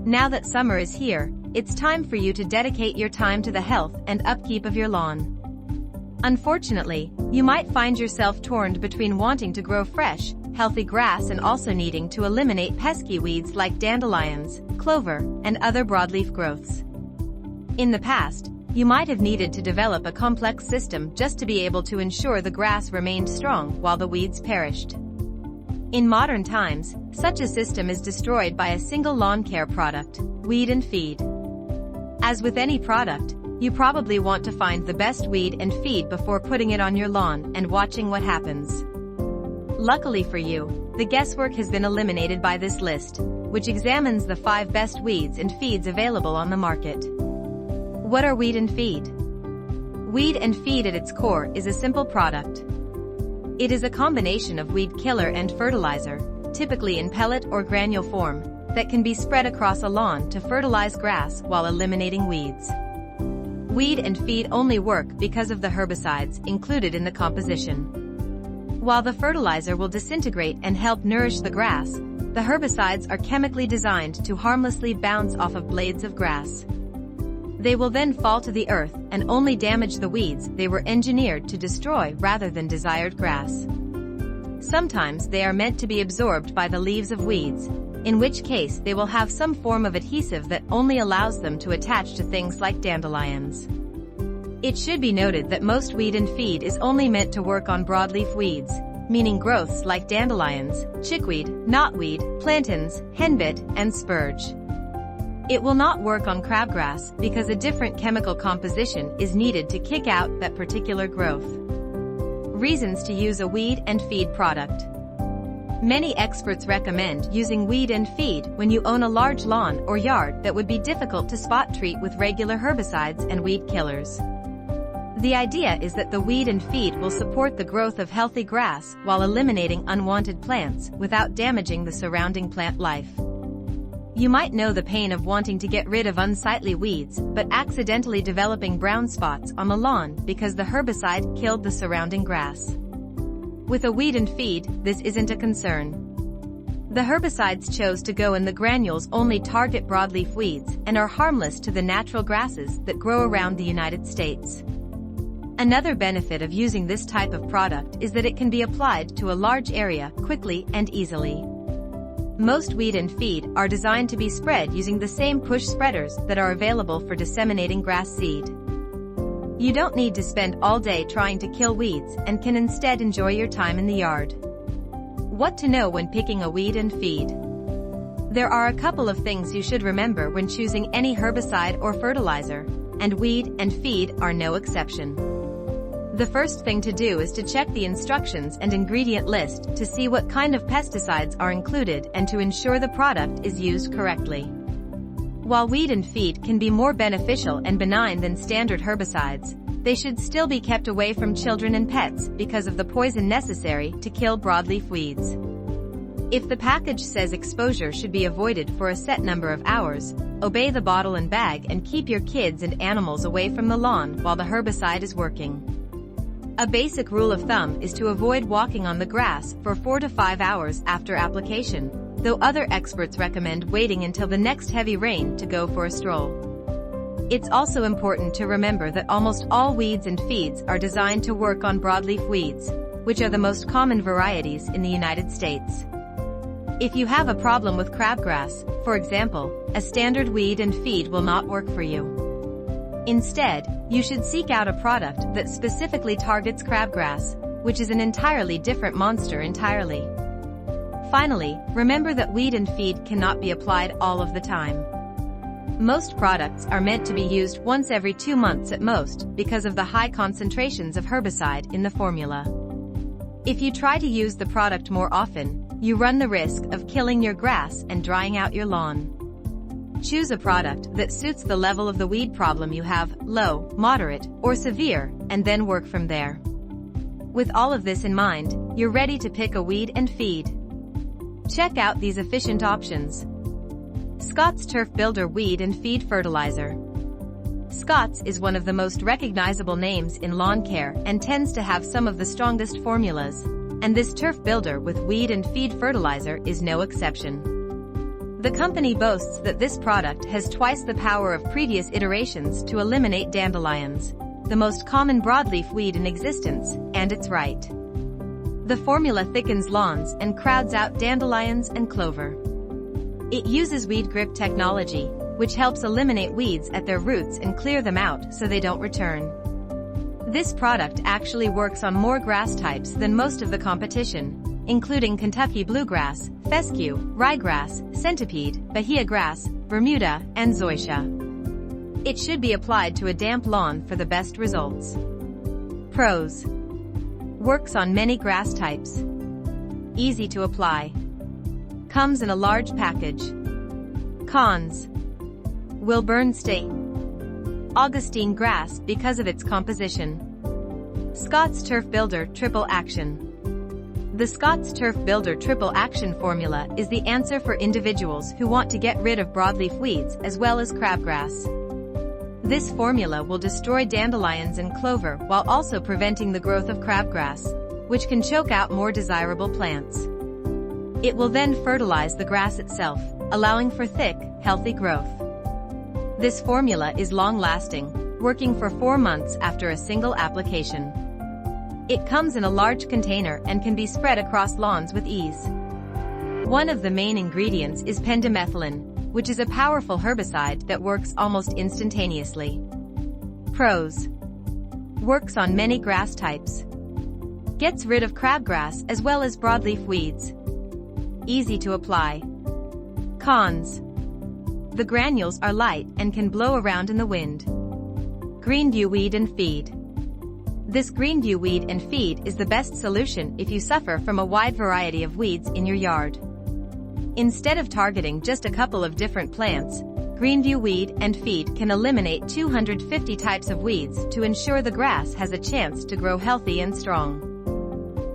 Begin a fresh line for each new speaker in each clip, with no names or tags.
Now that summer is here, it's time for you to dedicate your time to the health and upkeep of your lawn. Unfortunately, you might find yourself torn between wanting to grow fresh, healthy grass and also needing to eliminate pesky weeds like dandelions, clover, and other broadleaf growths. In the past, you might have needed to develop a complex system just to be able to ensure the grass remained strong while the weeds perished. In modern times, such a system is destroyed by a single lawn care product, weed and feed. As with any product, you probably want to find the best weed and feed before putting it on your lawn and watching what happens. Luckily for you, the guesswork has been eliminated by this list, which examines the 5 best weeds and feeds available on the market. What are weed and feed? Weed and feed at its core is a simple product. It is a combination of weed killer and fertilizer, typically in pellet or granule form, that can be spread across a lawn to fertilize grass while eliminating weeds. Weed and feed only work because of the herbicides included in the composition. While the fertilizer will disintegrate and help nourish the grass, the herbicides are chemically designed to harmlessly bounce off of blades of grass. They will then fall to the earth and only damage the weeds they were engineered to destroy rather than desired grass. Sometimes they are meant to be absorbed by the leaves of weeds, in which case they will have some form of adhesive that only allows them to attach to things like dandelions. It should be noted that most weed and feed is only meant to work on broadleaf weeds, meaning growths like dandelions, chickweed, knotweed, plantains, henbit, and spurge. It will not work on crabgrass because a different chemical composition is needed to kick out that particular growth. Reasons to use a weed and feed product. Many experts recommend using weed and feed when you own a large lawn or yard that would be difficult to spot treat with regular herbicides and weed killers. The idea is that the weed and feed will support the growth of healthy grass while eliminating unwanted plants without damaging the surrounding plant life. You might know the pain of wanting to get rid of unsightly weeds but accidentally developing brown spots on the lawn because the herbicide killed the surrounding grass. With a weed and feed, this isn't a concern. The herbicides chose to go in the granules only target broadleaf weeds and are harmless to the natural grasses that grow around the United States. Another benefit of using this type of product is that it can be applied to a large area quickly and easily. Most weed and feed are designed to be spread using the same push spreaders that are available for disseminating grass seed. You don't need to spend all day trying to kill weeds and can instead enjoy your time in the yard. What to know when picking a weed and feed? There are a couple of things you should remember when choosing any herbicide or fertilizer, and weed and feed are no exception. The first thing to do is to check the instructions and ingredient list to see what kind of pesticides are included and to ensure the product is used correctly. While weed and feed can be more beneficial and benign than standard herbicides, they should still be kept away from children and pets because of the poison necessary to kill broadleaf weeds. If the package says exposure should be avoided for a set number of hours, obey the bottle and bag and keep your kids and animals away from the lawn while the herbicide is working. A basic rule of thumb is to avoid walking on the grass for 4 to 5 hours after application, though other experts recommend waiting until the next heavy rain to go for a stroll. It's also important to remember that almost all weeds and feeds are designed to work on broadleaf weeds, which are the most common varieties in the United States. If you have a problem with crabgrass, for example, a standard weed and feed will not work for you. Instead, you should seek out a product that specifically targets crabgrass, which is an entirely different monster entirely. Finally, remember that weed and feed cannot be applied all of the time. Most products are meant to be used once every 2 months at most because of the high concentrations of herbicide in the formula. If you try to use the product more often, you run the risk of killing your grass and drying out your lawn. Choose a product that suits the level of the weed problem you have, low, moderate, or severe, and then work from there. With all of this in mind, you're ready to pick a weed and feed. Check out these efficient options. Scott's Turf Builder Weed and Feed Fertilizer. Scott's is one of the most recognizable names in lawn care and tends to have some of the strongest formulas, and this turf builder with weed and feed fertilizer is no exception. The company boasts that this product has twice the power of previous iterations to eliminate dandelions, the most common broadleaf weed in existence, and it's right. The formula thickens lawns and crowds out dandelions and clover. It uses weed grip technology, which helps eliminate weeds at their roots and clear them out so they don't return. This product actually works on more grass types than most of the competition, including Kentucky bluegrass, fescue, ryegrass, centipede, Bahia grass, Bermuda, and zoysia. It should be applied to a damp lawn for the best results. Pros: works on many grass types. Easy to apply. Comes in a large package. Cons: will burn stay. Augustine grass because of its composition. Scott's Turf Builder Triple Action. The Scott's Turf Builder Triple Action formula is the answer for individuals who want to get rid of broadleaf weeds as well as crabgrass. This formula will destroy dandelions and clover while also preventing the growth of crabgrass, which can choke out more desirable plants. It will then fertilize the grass itself, allowing for thick, healthy growth. This formula is long-lasting, working for 4 months after a single application. It comes in a large container and can be spread across lawns with ease. One of the main ingredients is pendimethalin, which is a powerful herbicide that works almost instantaneously. Pros: works on many grass types. Gets rid of crabgrass as well as broadleaf weeds. Easy to apply. Cons: the granules are light and can blow around in the wind. Greendew weed and feed. This greendew weed and feed is the best solution if you suffer from a wide variety of weeds in your yard. Instead of targeting just a couple of different plants, greendew weed and feed can eliminate 250 types of weeds to ensure the grass has a chance to grow healthy and strong.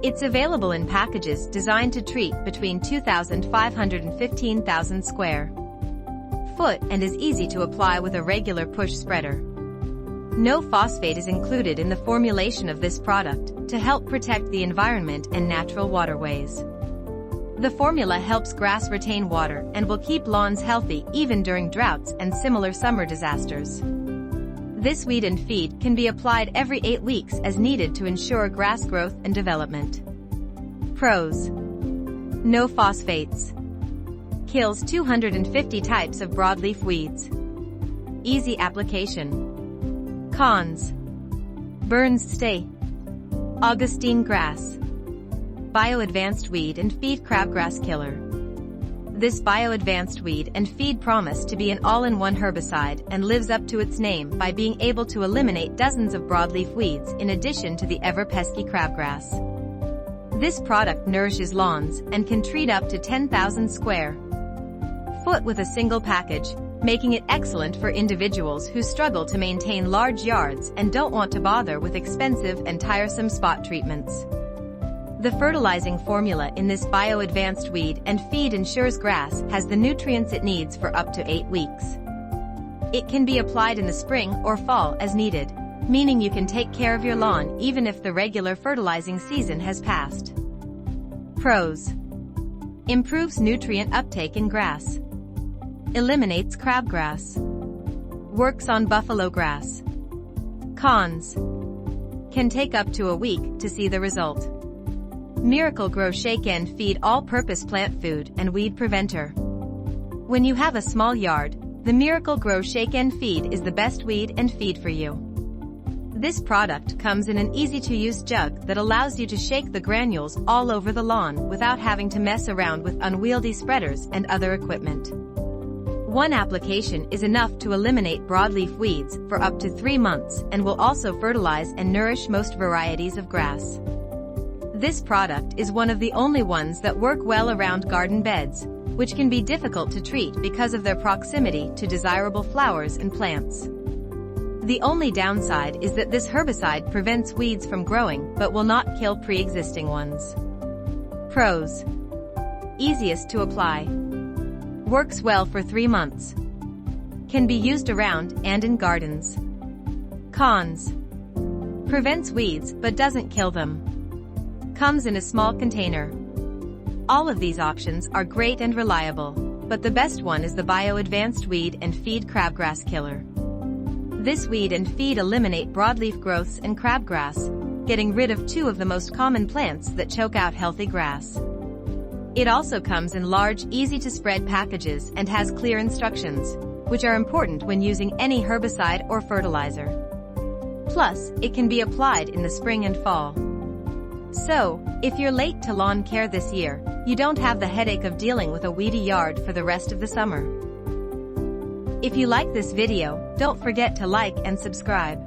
It's available in packages designed to treat between 2,500 and 15,000 square foot and is easy to apply with a regular push spreader. No phosphate is included in the formulation of this product to help protect the environment and natural waterways. The formula helps grass retain water and will keep lawns healthy even during droughts and similar summer disasters. This weed and feed can be applied every 8 weeks as needed to ensure grass growth and development. Pros: no phosphates. Kills 250 types of broadleaf weeds. Easy application. Cons: burns stay. Augustine grass. Bio-advanced weed and feed crabgrass killer. This bio-advanced weed and feed promise to be an all-in-one herbicide and lives up to its name by being able to eliminate dozens of broadleaf weeds in addition to the ever-pesky crabgrass. This product nourishes lawns and can treat up to 10,000 square foot with a single package, making it excellent for individuals who struggle to maintain large yards and don't want to bother with expensive and tiresome spot treatments. The fertilizing formula in this bio-advanced weed and feed ensures grass has the nutrients it needs for up to 8 weeks. It can be applied in the spring or fall as needed, meaning you can take care of your lawn even if the regular fertilizing season has passed. Pros: improves nutrient uptake in grass. Eliminates crabgrass. Works on buffalo grass. Cons: can take up to a week to see the result. Miracle Grow Shake and Feed all-purpose plant food and weed preventer. When you have a small yard, the Miracle Grow Shake and Feed is the best weed and feed for you. This product comes in an easy-to-use jug that allows you to shake the granules all over the lawn without having to mess around with unwieldy spreaders and other equipment. One application is enough to eliminate broadleaf weeds for up to 3 months and will also fertilize and nourish most varieties of grass. This product is one of the only ones that work well around garden beds, which can be difficult to treat because of their proximity to desirable flowers and plants. The only downside is that this herbicide prevents weeds from growing but will not kill pre-existing ones. Pros: easiest to apply. Works well for 3 months. Can be used around and in gardens. Cons: prevents weeds but doesn't kill them. Comes in a small container. All of these options are great and reliable, but the best one is the Bio-Advanced Weed and Feed Crabgrass Killer. This weed and feed eliminate broadleaf growths and crabgrass, getting rid of two of the most common plants that choke out healthy grass. It also comes in large, easy-to-spread packages and has clear instructions, which are important when using any herbicide or fertilizer. Plus, it can be applied in the spring and fall. So, if you're late to lawn care this year, you don't have the headache of dealing with a weedy yard for the rest of the summer. If you like this video, don't forget to like and subscribe.